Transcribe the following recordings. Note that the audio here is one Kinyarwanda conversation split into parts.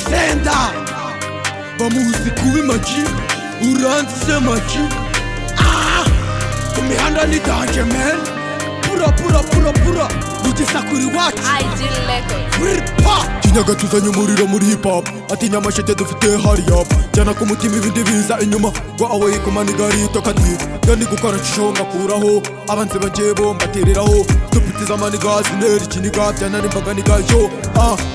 Senda bamuzi kuba imagi uranditse magi ku mihanda ni danje man pura ugisa kuri wacu Kinyaga tuzanye umuriro muri hip hop atinya amashete dufite hari up jyana ku mutima ibindi biza inyuma ngo awe yikumaniga rito kadi yani gukora cisho ngakuraho abanze bajebo mbatereraho dupitiza amaniga zineri kiniga byana n'imbaga nigayo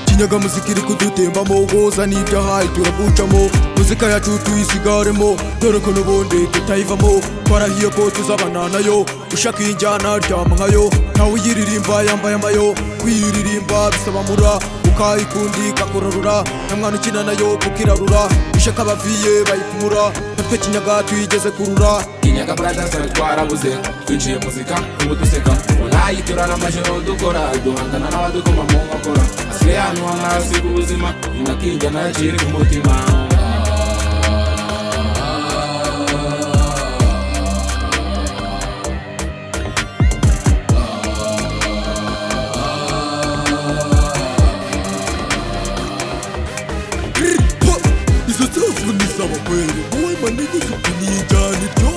Kinyaga muzika iri kudutembamo goza n'ibyahaye turagucamo muzika yacu tuyisigaremo dore ko n'ubundi tutayivamo twarahiye ko tuzabana nayo ushaka injyana ryama nkayo ntawe uyiririmba yambaye amayo kuyiririmba bisaba mura ukayikundi ikakurarura na mwana ukina nayo kukirarura ishaka abaviye bayipumura natwe Kinyaga tuyigeze kurura Kinyaga brothers twarabuze twinjiye muzika ubu duseka unayitura n'amajoro dukora duhangana n'abadukoma mu nkokora asigaye hano hasi ubuzima inakinjyana yakiri ku mutima wowe manege tukunijyana ibyo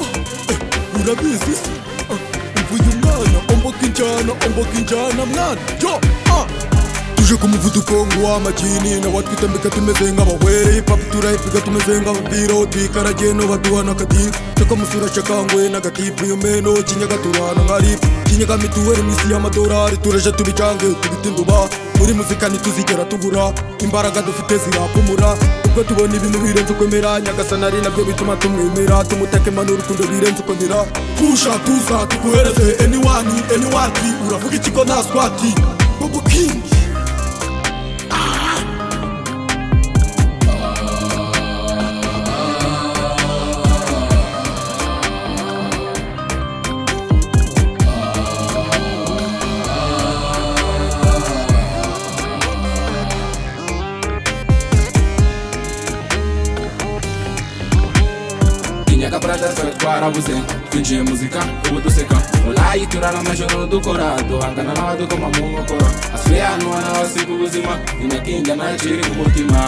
urabizi se mvuye umwana omboka injyana mwana yo tuje ku muvuduko w'amagini nawe twitambika tumeze nk'abahwere hip hop turayipiga tumeze nk'ababiro twikaragiye no baduha n'akadiri soko musura shakangwe n'agatipu iyo meno Kinyaga turana nka rip Kinyaga mituweli mw'isi y'amadolari turaje tubicange tubitinduba muri muzika ntituzigera tubura imbaraga dufite zirapumura ubwo tubona ibintu birenze ukwemera Nyagasani ari nabyo bituma tumwemera tumutakema n'urukundo birenze ukwemera pusha tuza tuguhereze anyone uravuga ikigo nta swati Bobo King Kinyaga brothers twarabuze twinjiye muzika ubu duseka unayitura n'amajoro dukora duhangana n'abadukoma mu nkokora asigaye hano hasi ubuzima inakinjyana yakiri ku mutima